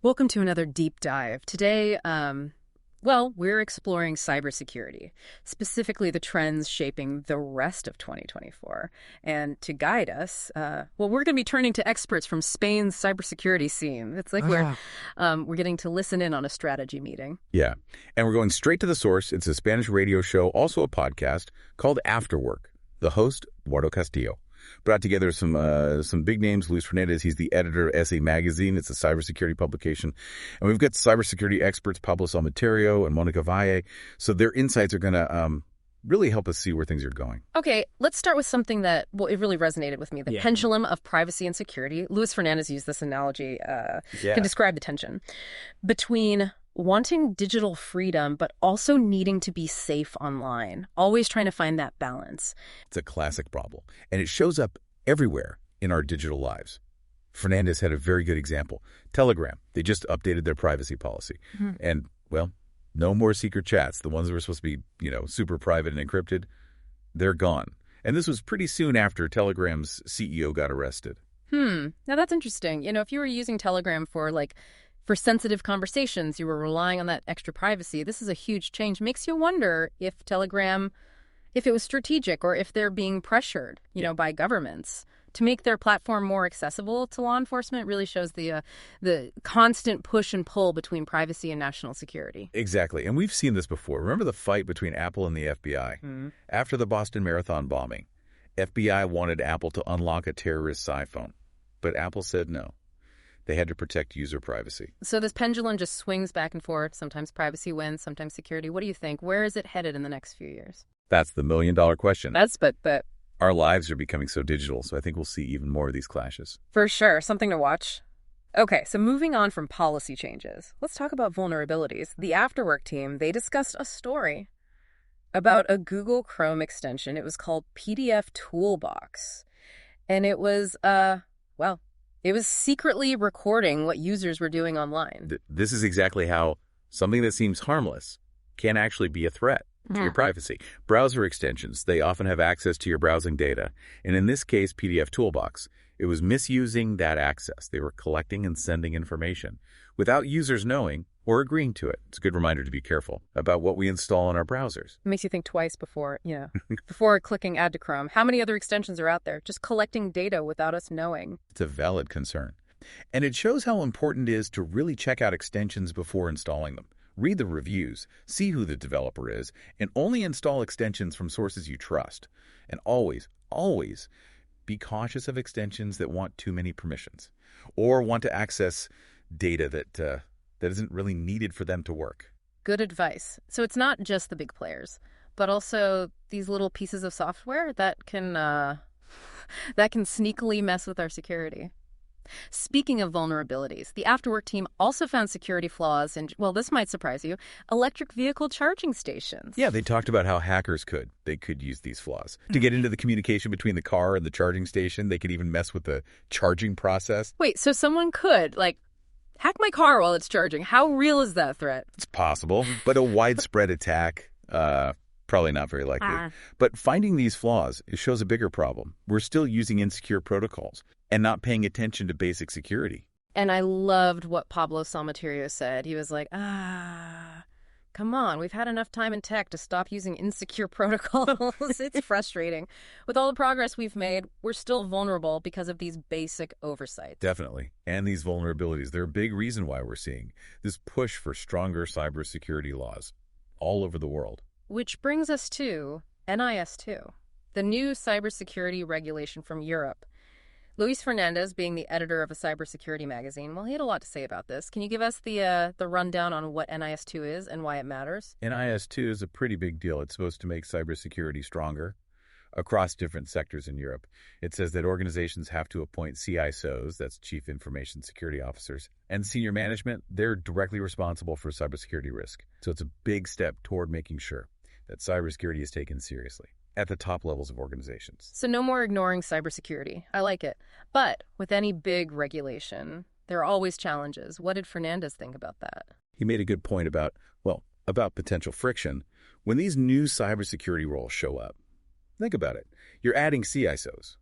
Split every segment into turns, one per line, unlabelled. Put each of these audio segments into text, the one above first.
Welcome to another deep dive. Today, we're exploring cybersecurity, specifically the trends shaping the rest of 2024. And to guide us, we're going to be turning to experts from Spain's cybersecurity scene. It's like we're getting to listen in on a strategy meeting.
Yeah, and we're going straight to the source. It's a Spanish radio show, also a podcast, called Afterwork. The host, Eduardo Castillo. Brought together some big names. Luis Fernández, he's the editor of SA Magazine. It's a cybersecurity publication. And we've got cybersecurity experts, Pablo Emeterio and Mónica Valle. So their insights are going to really help us see where things are going.
Okay, let's start with something that, it really resonated with me. The pendulum of privacy and security. Luis Fernández used this analogy, can describe the tension between wanting digital freedom, but also needing to be safe online, always trying to find that balance.
It's a classic problem, and it shows up everywhere in our digital lives. Fernández had a very good example. Telegram, they just updated their privacy policy. And, no more secret chats. The ones that were supposed to be, super private and encrypted, they're gone. And this was pretty soon after Telegram's CEO got arrested.
Now that's interesting. If you were using Telegram for sensitive conversations, you were relying on that extra privacy. This is a huge change. Makes you wonder if Telegram, if it was strategic or if they're being pressured, by governments to make their platform more accessible to law enforcement. Really shows the constant push and pull between privacy and national security.
Exactly. And we've seen this before. Remember the fight between Apple and the FBI? After the Boston Marathon bombing, FBI wanted Apple to unlock a terrorist's iPhone, but Apple said no. They had to protect user privacy.
So this pendulum just swings back and forth. Sometimes privacy wins, sometimes security. What do you think? Where is it headed in the next few years?
That's the million-dollar question.
But
our lives are becoming so digital, so I think we'll see even more of these clashes.
For sure. Something to watch. Okay, so moving on from policy changes, let's talk about vulnerabilities. The Afterwork team, they discussed a story about a Google Chrome extension. It was called PDF Toolbox. And it was, it was secretly recording what users were doing online.
This is exactly how something that seems harmless can actually be a threat to your privacy. Browser extensions, they often have access to your browsing data. And in this case, PDF Toolbox, it was misusing that access. They were collecting and sending information without users knowing or agreeing to it. It's a good reminder to be careful about what we install in our browsers.
It makes you think twice before clicking add to Chrome. How many other extensions are out there just collecting data without us knowing?
It's a valid concern. And it shows how important it is to really check out extensions before installing them. Read the reviews, see who the developer is, and only install extensions from sources you trust. And always, always be cautious of extensions that want too many permissions or want to access data that isn't really needed for them to work.
Good advice. So it's not just the big players, but also these little pieces of software that can sneakily mess with our security. Speaking of vulnerabilities, the Afterwork team also found security flaws in, this might surprise you, electric vehicle charging stations.
Yeah, they talked about how hackers could use these flaws to get into the communication between the car and the charging station. They could even mess with the charging process.
Wait, so someone could, hack my car while it's charging. How real is that threat?
It's possible, but a widespread attack, probably not very likely. But finding these flaws, it shows a bigger problem. We're still using insecure protocols and not paying attention to basic security.
And I loved what Pablo Emeterio said. He was like, come on, we've had enough time in tech to stop using insecure protocols. It's frustrating. With all the progress we've made, we're still vulnerable because of these basic oversights.
Definitely. And these vulnerabilities, they're a big reason why we're seeing this push for stronger cybersecurity laws all over the world.
Which brings us to NIS2, the new cybersecurity regulation from Europe. Luis Fernández, being the editor of a cybersecurity magazine, he had a lot to say about this. Can you give us the rundown on what NIS2 is and why it matters?
NIS2 is a pretty big deal. It's supposed to make cybersecurity stronger across different sectors in Europe. It says that organizations have to appoint CISOs, that's Chief Information Security Officers, and senior management. They're directly responsible for cybersecurity risk. So it's a big step toward making sure that cybersecurity is taken seriously at the top levels of organizations.
So no more ignoring cybersecurity. I like it. But with any big regulation, there are always challenges. What did Fernández think about that?
He made a good point about potential friction. When these new cybersecurity roles show up, think about it. You're adding CISOs,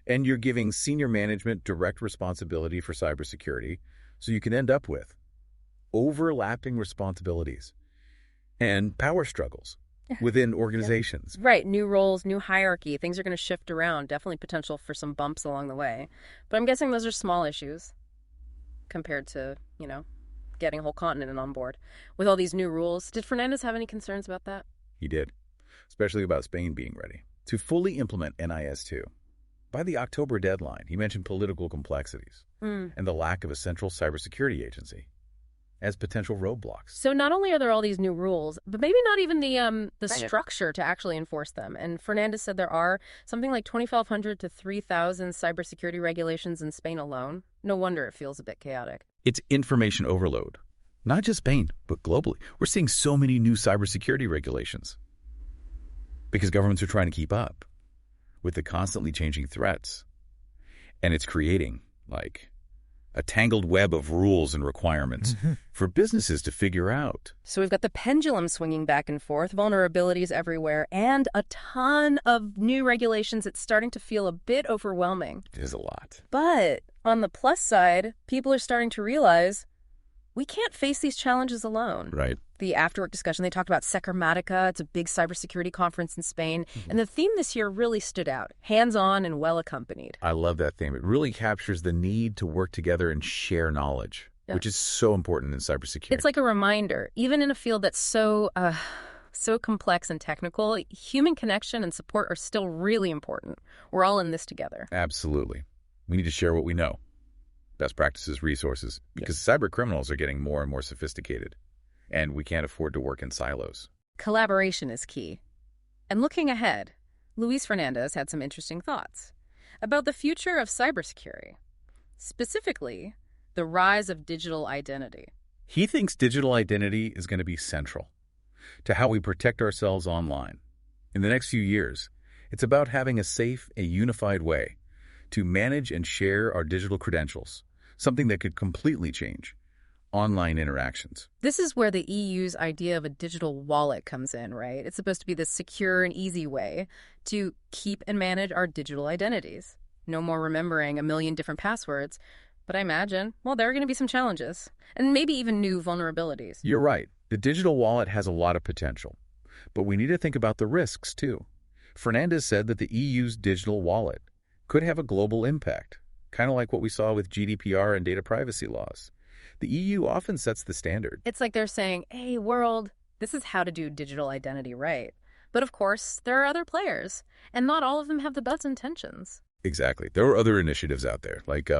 and you're giving senior management direct responsibility for cybersecurity, So you can end up with overlapping responsibilities and power struggles within organizations.
Right, new roles, new hierarchy. Things are going to shift around. Definitely potential for some bumps along the way. But I'm guessing those are small issues compared to, getting a whole continent on board. With all these new rules, did Fernandez have any concerns about that?
He did, especially about Spain being ready to fully implement NIS2. By the October deadline, he mentioned political complexities and the lack of a central cybersecurity agency as potential roadblocks.
So not only are there all these new rules, but maybe not even the structure to actually enforce them. And Fernandez said there are something like 2,500 to 3,000 cybersecurity regulations in Spain alone. No wonder it feels a bit chaotic.
It's information overload. Not just Spain, but globally. We're seeing so many new cybersecurity regulations because governments are trying to keep up with the constantly changing threats. And it's creating, a tangled web of rules and requirements for businesses to figure out.
So we've got the pendulum swinging back and forth, vulnerabilities everywhere, and a ton of new regulations. It's starting to feel a bit overwhelming.
It is a lot.
But on the plus side, people are starting to realize we can't face these challenges alone.
Right.
The Afterwork discussion, they talked about Securmática. It's a big cybersecurity conference in Spain. And the theme this year really stood out, hands-on and well-accompanied.
I love that theme. It really captures the need to work together and share knowledge, which is so important in cybersecurity.
It's like a reminder, even in a field that's so complex and technical, human connection and support are still really important. We're all in this together.
Absolutely. We need to share what we know. Best practices, resources, because cyber criminals are getting more and more sophisticated. And we can't afford to work in silos.
Collaboration is key. And looking ahead, Luis Fernández had some interesting thoughts about the future of cybersecurity, specifically the rise of digital identity.
He thinks digital identity is going to be central to how we protect ourselves online. In the next few years, it's about having a safe, a unified way to manage and share our digital credentials, something that could completely change online interactions.
This is where the EU's idea of a digital wallet comes in, right? It's supposed to be this secure and easy way to keep and manage our digital identities. No more remembering a million different passwords. But I imagine, there are going to be some challenges and maybe even new vulnerabilities.
You're right. The digital wallet has a lot of potential, but we need to think about the risks too. Fernandez said that the EU's digital wallet could have a global impact, kind of like what we saw with GDPR and data privacy laws. The EU often sets the standard.
It's like they're saying, hey, world, this is how to do digital identity right. But of course, there are other players, and not all of them have the best intentions.
Exactly. There are other initiatives out there, like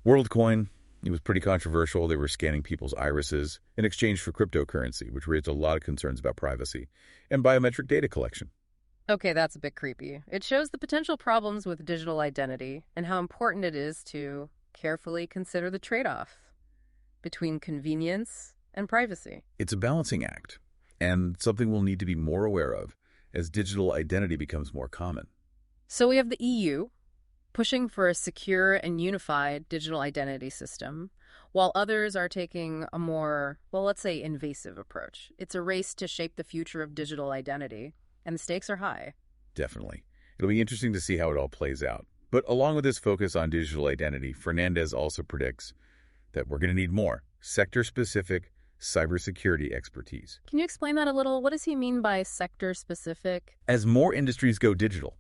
WorldCoin. It was pretty controversial. They were scanning people's irises in exchange for cryptocurrency, which raised a lot of concerns about privacy and biometric data collection.
Okay, that's a bit creepy. It shows the potential problems with digital identity and how important it is to carefully consider the trade-off between convenience and privacy.
It's a balancing act, and something we'll need to be more aware of as digital identity becomes more common.
So we have the EU pushing for a secure and unified digital identity system, while others are taking a more, let's say, invasive approach. It's a race to shape the future of digital identity, and the stakes are high.
Definitely. It'll be interesting to see how it all plays out. But along with this focus on digital identity, Fernandez also predicts that we're going to need more sector-specific cybersecurity expertise.
Can you explain that a little? What does he mean by sector-specific?
As more industries go digital,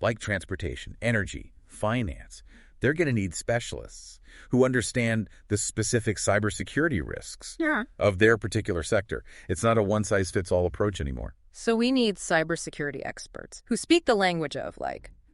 like transportation, energy, finance, they're going to need specialists who understand the specific cybersecurity risks of their particular sector. It's not a one-size-fits-all approach anymore.
So we need cybersecurity experts who speak the language of,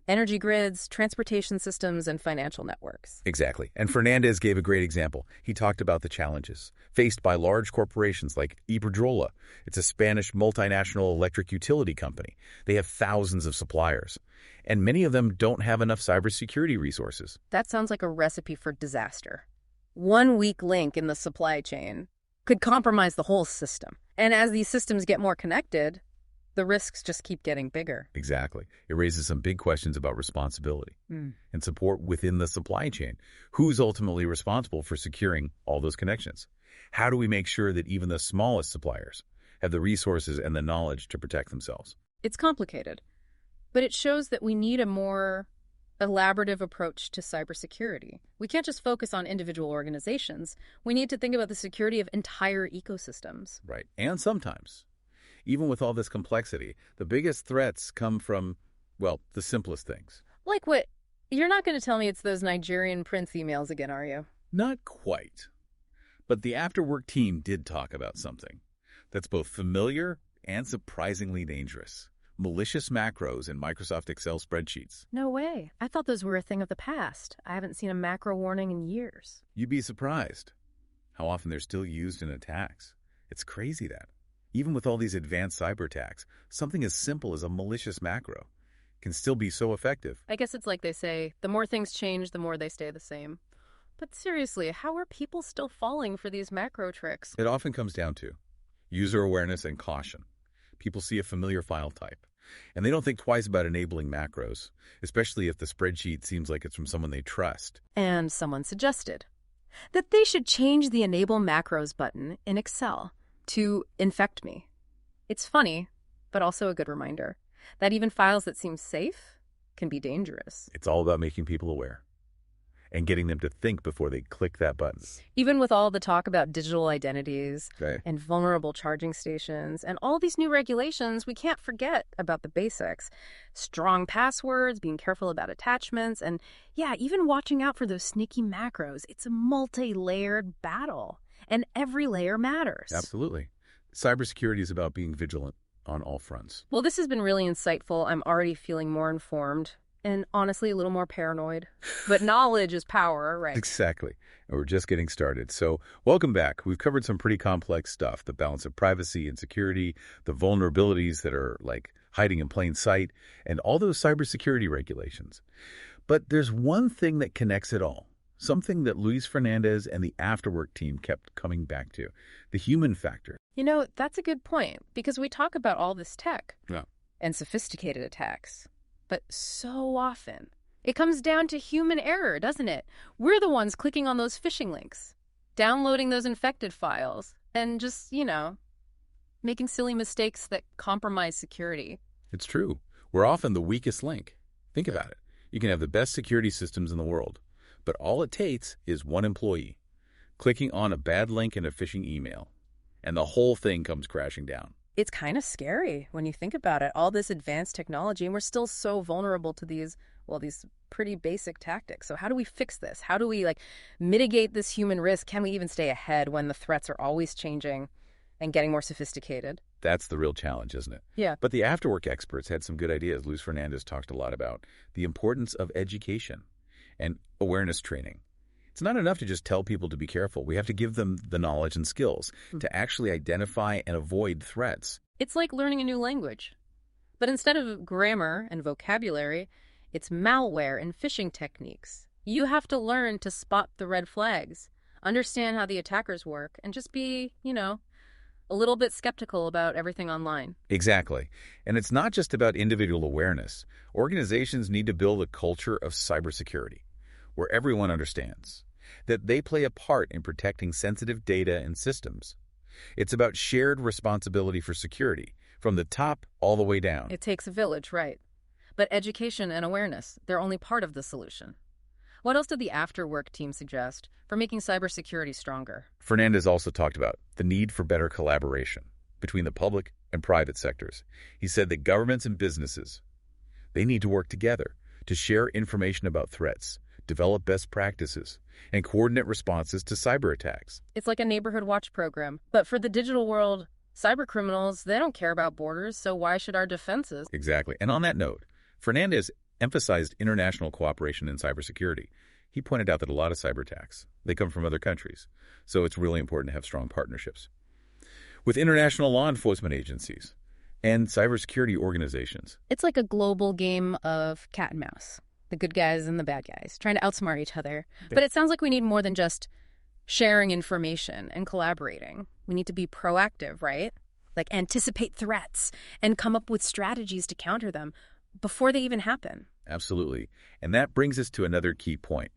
energy grids, transportation systems, and financial networks.
Exactly. And Fernandez gave a great example. He talked about the challenges faced by large corporations like Iberdrola. It's a Spanish multinational electric utility company. They have thousands of suppliers, and many of them don't have enough cybersecurity resources.
That sounds like a recipe for disaster. One weak link in the supply chain could compromise the whole system. And as these systems get more connected, the risks just keep getting bigger.
Exactly. It raises some big questions about responsibility and support within the supply chain. Who's ultimately responsible for securing all those connections? How do we make sure that even the smallest suppliers have the resources and the knowledge to protect themselves?
It's complicated, but it shows that we need a more elaborative approach to cybersecurity. We can't just focus on individual organizations. We need to think about the security of entire ecosystems.
Right. And sometimes, even with all this complexity, the biggest threats come from, well, the simplest things.
Like what? You're not going to tell me it's those Nigerian prince emails again, are you?
Not quite. But the Afterwork team did talk about something that's both familiar and surprisingly dangerous. Malicious macros in Microsoft Excel spreadsheets.
No way. I thought those were a thing of the past. I haven't seen a macro warning in years.
You'd be surprised how often they're still used in attacks. It's crazy that, even with all these advanced cyber attacks, something as simple as a malicious macro can still be so effective.
I guess it's like they say, the more things change, the more they stay the same. But seriously, how are people still falling for these macro tricks?
It often comes down to user awareness and caution. People see a familiar file type, and they don't think twice about enabling macros, especially if the spreadsheet seems like it's from someone they trust.
And someone suggested that they should change the Enable Macros button in Excel to Infect Me. It's funny, but also a good reminder that even files that seem safe can be dangerous.
It's all about making people aware and getting them to think before they click that button.
Even with all the talk about digital identities
Okay.
and vulnerable charging stations and all these new regulations, we can't forget about the basics. Strong passwords, being careful about attachments, and yeah, even watching out for those sneaky macros. It's a multi-layered battle, and every layer matters.
Absolutely. Cybersecurity is about being vigilant on all fronts.
Well, this has been really insightful. I'm already feeling more informed. And honestly, a little more paranoid. But knowledge is power, right?
Exactly. And we're just getting started. So welcome back. We've covered some pretty complex stuff, the balance of privacy and security, the vulnerabilities that are like hiding in plain sight, and all those cybersecurity regulations. But there's one thing that connects it all, something that Luis Fernández and the Afterwork team kept coming back to, the human factor.
You know, that's a good point, because we talk about all this tech
Yeah.
and sophisticated attacks. But so often, it comes down to human error, doesn't it? We're the ones clicking on those phishing links, downloading those infected files, and just, making silly mistakes that compromise security.
It's true. We're often the weakest link. Think about it. You can have the best security systems in the world, but all it takes is one employee clicking on a bad link in a phishing email, and the whole thing comes crashing down.
It's kind of scary when you think about it. All this advanced technology, and we're still so vulnerable to these pretty basic tactics. So how do we fix this? How do we mitigate this human risk? Can we even stay ahead when the threats are always changing and getting more sophisticated?
That's the real challenge, isn't it?
Yeah.
But the Afterwork experts had some good ideas. Luis Fernández talked a lot about the importance of education and awareness training. It's not enough to just tell people to be careful. We have to give them the knowledge and skills to actually identify and avoid threats.
It's like learning a new language. But instead of grammar and vocabulary, it's malware and phishing techniques. You have to learn to spot the red flags, understand how the attackers work, and just be, a little bit skeptical about everything online.
Exactly. And it's not just about individual awareness. Organizations need to build a culture of cybersecurity, where everyone understands that they play a part in protecting sensitive data and systems. It's about shared responsibility for security, from the top all the way down.
It takes a village, right? But education and awareness, they're only part of the solution. What else did the Afterwork team suggest for making cybersecurity stronger?
Fernández also talked about the need for better collaboration between the public and private sectors. He said that governments and businesses, they need to work together to share information about threats, develop best practices, and coordinate responses to cyber attacks.
It's like a neighborhood watch program. But for the digital world, cyber criminals, they don't care about borders, so why should our defenses?
Exactly. And on that note, Fernández emphasized international cooperation in cybersecurity. He pointed out that a lot of cyber attacks, they come from other countries, so it's really important to have strong partnerships with international law enforcement agencies and cybersecurity organizations.
It's like a global game of cat and mouse. The good guys and the bad guys, trying to outsmart each other. But it sounds like we need more than just sharing information and collaborating. We need to be proactive, right? Like anticipate threats and come up with strategies to counter them before they even happen.
Absolutely. And that brings us to another key point.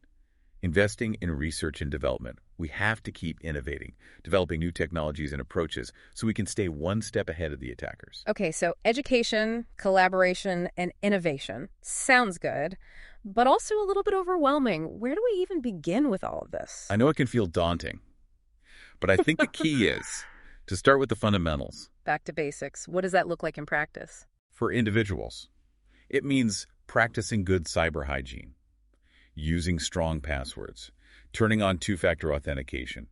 Investing in research and development. We have to keep innovating, developing new technologies and approaches so we can stay one step ahead of the attackers.
Okay, so education, collaboration, and innovation. Sounds good, but also a little bit overwhelming. Where do we even begin with all of this?
I know it can feel daunting, but I think the key is to start with the fundamentals.
Back to basics. What does that look like in practice?
For individuals, it means practicing good cyber hygiene, using strong passwords, turning on two-factor authentication,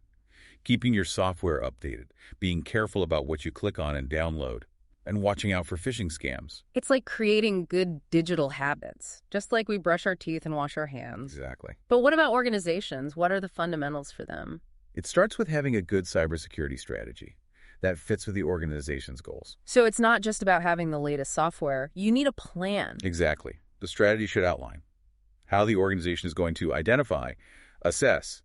keeping your software updated, being careful about what you click on and download, and watching out for phishing scams.
It's like creating good digital habits, just like we brush our teeth and wash our hands.
Exactly.
But what about organizations? What are the fundamentals for them?
It starts with having a good cybersecurity strategy that fits with the organization's goals.
So it's not just about having the latest software. You need a plan.
Exactly. The strategy should outline how the organization is going to identify, assess,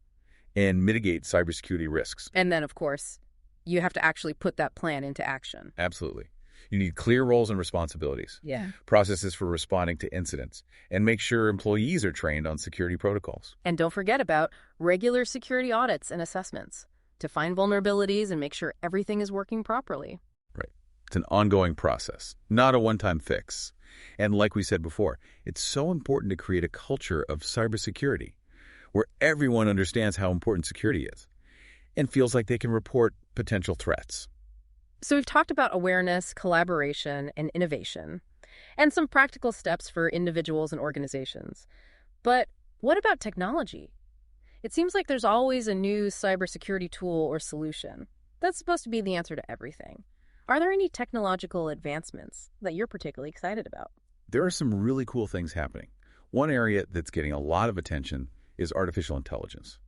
and mitigate cybersecurity risks.
And then, of course, you have to actually put that plan into action.
Absolutely. You need clear roles and responsibilities, processes for responding to incidents, and make sure employees are trained on security protocols.
And don't forget about regular security audits and assessments to find vulnerabilities and make sure everything is working properly.
Right. It's an ongoing process, not a one-time fix. And like we said before, it's so important to create a culture of cybersecurity where everyone understands how important security is and feels like they can report potential threats.
So we've talked about awareness, collaboration, and innovation, and some practical steps for individuals and organizations. But what about technology? It seems like there's always a new cybersecurity tool or solution. That's supposed to be the answer to everything. Are there any technological advancements that you're particularly excited about?
There are some really cool things happening. One area that's getting a lot of attention is artificial intelligence.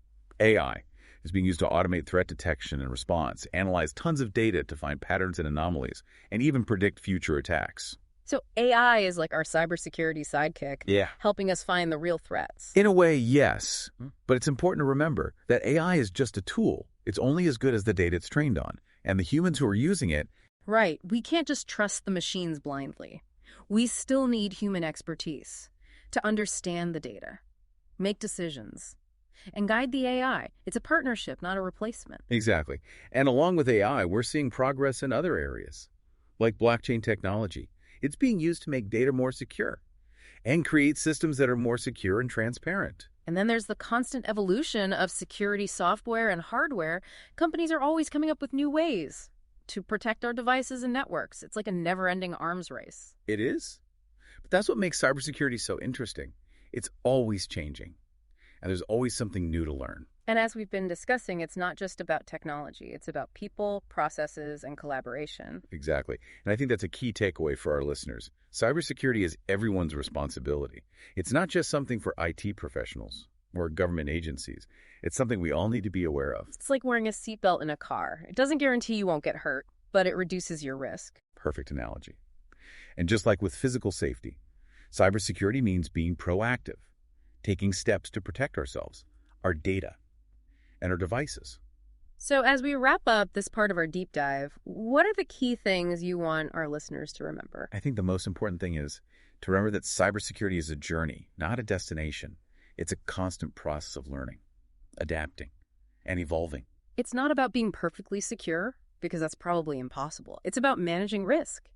AI is being used to automate threat detection and response, analyze tons of data to find patterns and anomalies, and even predict future attacks.
So AI is like our cybersecurity sidekick, helping us find the real threats.
In a way, yes. But it's important to remember that AI is just a tool. It's only as good as the data it's trained on. And the humans who are using it.
Right. We can't just trust the machines blindly. We still need human expertise to understand the data, make decisions, and guide the AI. It's a partnership, not a replacement.
Exactly. And along with AI, we're seeing progress in other areas, like blockchain technology. It's being used to make data more secure and create systems that are more secure and transparent.
And then there's the constant evolution of security software and hardware. Companies are always coming up with new ways to protect our devices and networks. It's like a never-ending arms race.
It is. But that's what makes cybersecurity so interesting. It's always changing, and there's always something new to learn.
And as we've been discussing, it's not just about technology. It's about people, processes, and collaboration.
Exactly. And I think that's a key takeaway for our listeners. Cybersecurity is everyone's responsibility. It's not just something for IT professionals or government agencies. It's something we all need to be aware of.
It's like wearing a seatbelt in a car. It doesn't guarantee you won't get hurt, but it reduces your risk.
Perfect analogy. And just like with physical safety, cybersecurity means being proactive, taking steps to protect ourselves, our data, and our devices.
So as we wrap up this part of our deep dive, what are the key things you want our listeners to remember?
I think the most important thing is to remember that cybersecurity is a journey, not a destination. It's a constant process of learning, adapting, and evolving.
It's not about being perfectly secure, because that's probably impossible. It's about managing risk,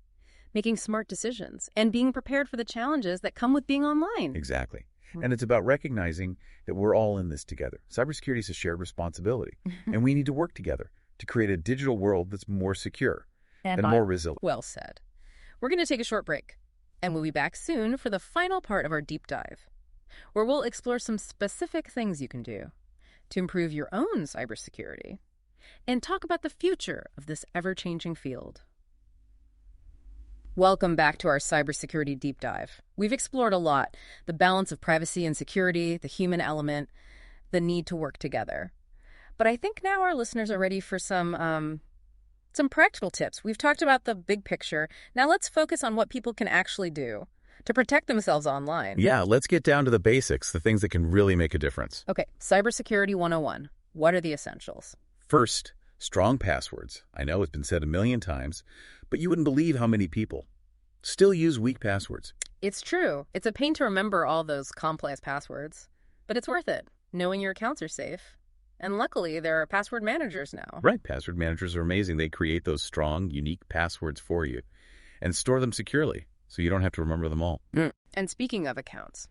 making smart decisions, and being prepared for the challenges that come with being online.
Exactly. And it's about recognizing that we're all in this together. Cybersecurity is a shared responsibility, and we need to work together to create a digital world that's more secure and more resilient.
Well said. We're going to take a short break, and we'll be back soon for the final part of our deep dive, where we'll explore some specific things you can do to improve your own cybersecurity and talk about the future of this ever-changing field. Welcome back to our cybersecurity deep dive. We've explored a lot: the balance of privacy and security, the human element, the need to work together. But I think now our listeners are ready for some practical tips. We've talked about the big picture. Now let's focus on what people can actually do to protect themselves online.
Yeah, let's get down to the basics, the things that can really make a difference.
Okay, Cybersecurity 101. What are the essentials?
First, strong passwords. I know it's been said a million times, but you wouldn't believe how many people still use weak passwords.
It's true. It's a pain to remember all those complex passwords, but it's worth it. knowing your accounts are safe. And luckily, there are password managers now.
Right, password managers are amazing. They create those strong, unique passwords for you and store them securely so you don't have to remember them all.
And speaking of accounts,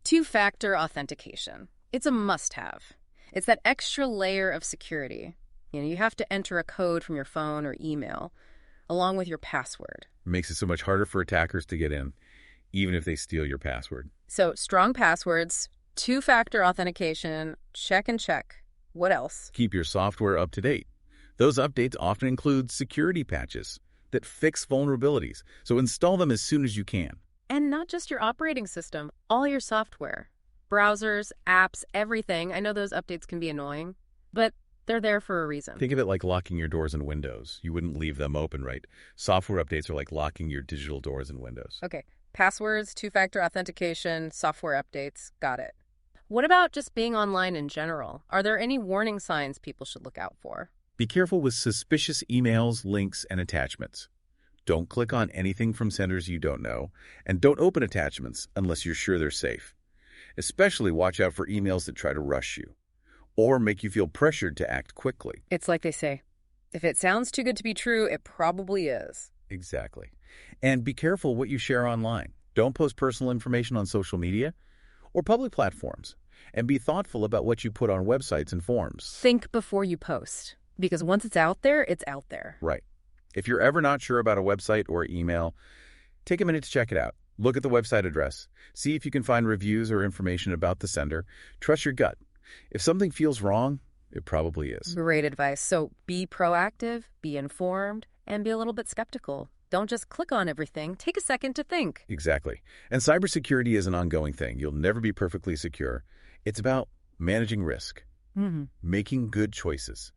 two-factor authentication. It's a must-have. It's that extra layer of security. You have to enter a code from your phone or email along with your password.
It makes it so much harder for attackers to get in, even if they steal your password.
So strong passwords, two-factor authentication, check and check. What else?
Keep your software up to date. Those updates often include security patches that fix vulnerabilities, so install them as soon as you can.
And not just your operating system, all your software. Browsers, apps, everything. I know those updates can be annoying, but they're there for a reason.
Think of it like locking your doors and windows. You wouldn't leave them open, right? Software updates are like locking your digital doors and windows.
Okay, passwords, two-factor authentication, software updates. Got it. What about just being online in general? Are there any warning signs people should look out for?
Be careful with suspicious emails, links, and attachments. Don't click on anything from senders you don't know, and don't open attachments unless you're sure they're safe. Especially watch out for emails that try to rush you or make you feel pressured to act quickly.
It's like they say, if it sounds too good to be true, it probably is.
Exactly. And be careful what you share online. Don't post personal information on social media or public platforms. And be thoughtful about what you put on websites and forums.
Think before you post, because once it's out there, it's out there.
Right. If you're ever not sure about a website or email, take a minute to check it out. Look at the website address. See if you can find reviews or information about the sender. Trust your gut. If something feels wrong, it probably is.
Great advice. So be proactive, be informed, and be a little bit skeptical. Don't just click on everything. Take a second to think.
Exactly. And cybersecurity is an ongoing thing. You'll never be perfectly secure. It's about managing risk, making good choices,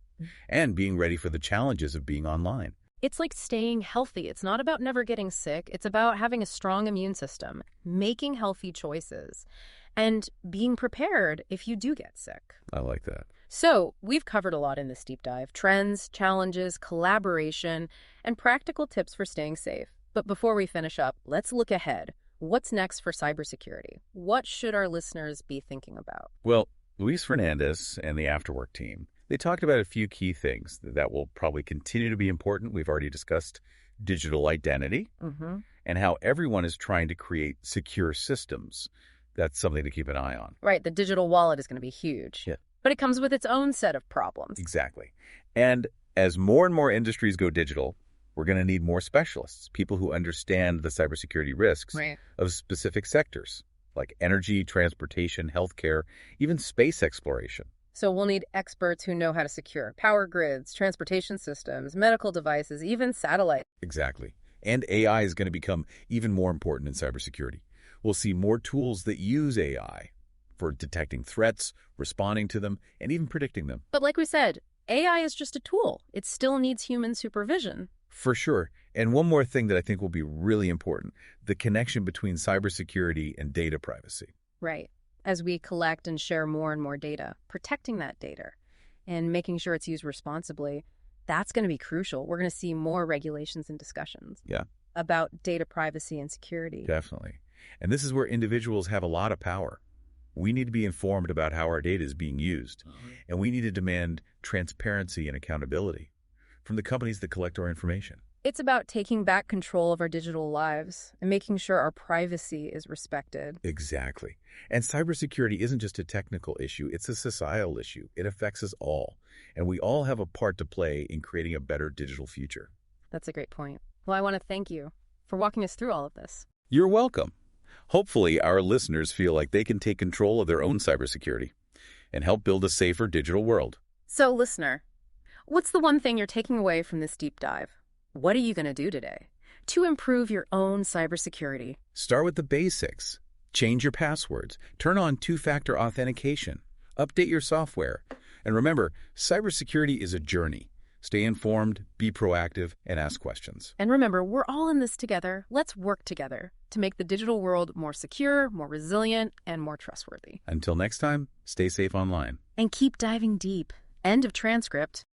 and being ready for the challenges of being online.
It's like staying healthy. It's not about never getting sick. It's about having a strong immune system, making healthy choices, and being prepared if you do get sick.
I like that.
So we've covered a lot in this deep dive: trends, challenges, collaboration, and practical tips for staying safe. But before we finish up, let's look ahead. What's next for cybersecurity? What should our listeners be thinking about?
Well, Luis Fernández and the Afterwork team, they talked about a few key things that will probably continue to be important. We've already discussed digital identity and how everyone is trying to create secure systems. That's something to keep an eye on.
Right. The digital wallet is going to be huge.
Yeah.
But it comes with its own set of problems.
Exactly. And as more and more industries go digital, we're going to need more specialists, people who understand the cybersecurity risks of specific sectors like energy, transportation, healthcare, even space exploration.
So we'll need experts who know how to secure power grids, transportation systems, medical devices, even satellites.
Exactly. And AI is going to become even more important in cybersecurity. We'll see more tools that use AI for detecting threats, responding to them, and even predicting them.
But like we said, AI is just a tool. It still needs human supervision.
For sure. And one more thing that I think will be really important, the connection between cybersecurity and data privacy.
Right. As we collect and share more and more data, protecting that data and making sure it's used responsibly, that's going to be crucial. We're going to see more regulations and discussions about data privacy and security.
Definitely. And this is where individuals have a lot of power. We need to be informed about how our data is being used, and we need to demand transparency and accountability from the companies that collect our information.
It's about taking back control of our digital lives and making sure our privacy is respected.
Exactly. And cybersecurity isn't just a technical issue, it's a societal issue. It affects us all, and we all have a part to play in creating a better digital future.
That's a great point. Well, I want to thank you for walking us through all of this.
You're welcome. Hopefully, our listeners feel like they can take control of their own cybersecurity and help build a safer digital world.
So, listener, what's the one thing you're taking away from this deep dive? What are you going to do today to improve your own cybersecurity?
Start with the basics. Change your passwords. Turn on two-factor authentication. Update your software. And remember, cybersecurity is a journey. Stay informed, be proactive, and ask questions.
And remember, we're all in this together. Let's work together to make the digital world more secure, more resilient, and more trustworthy.
Until next time, stay safe online.
And keep diving deep. End of transcript.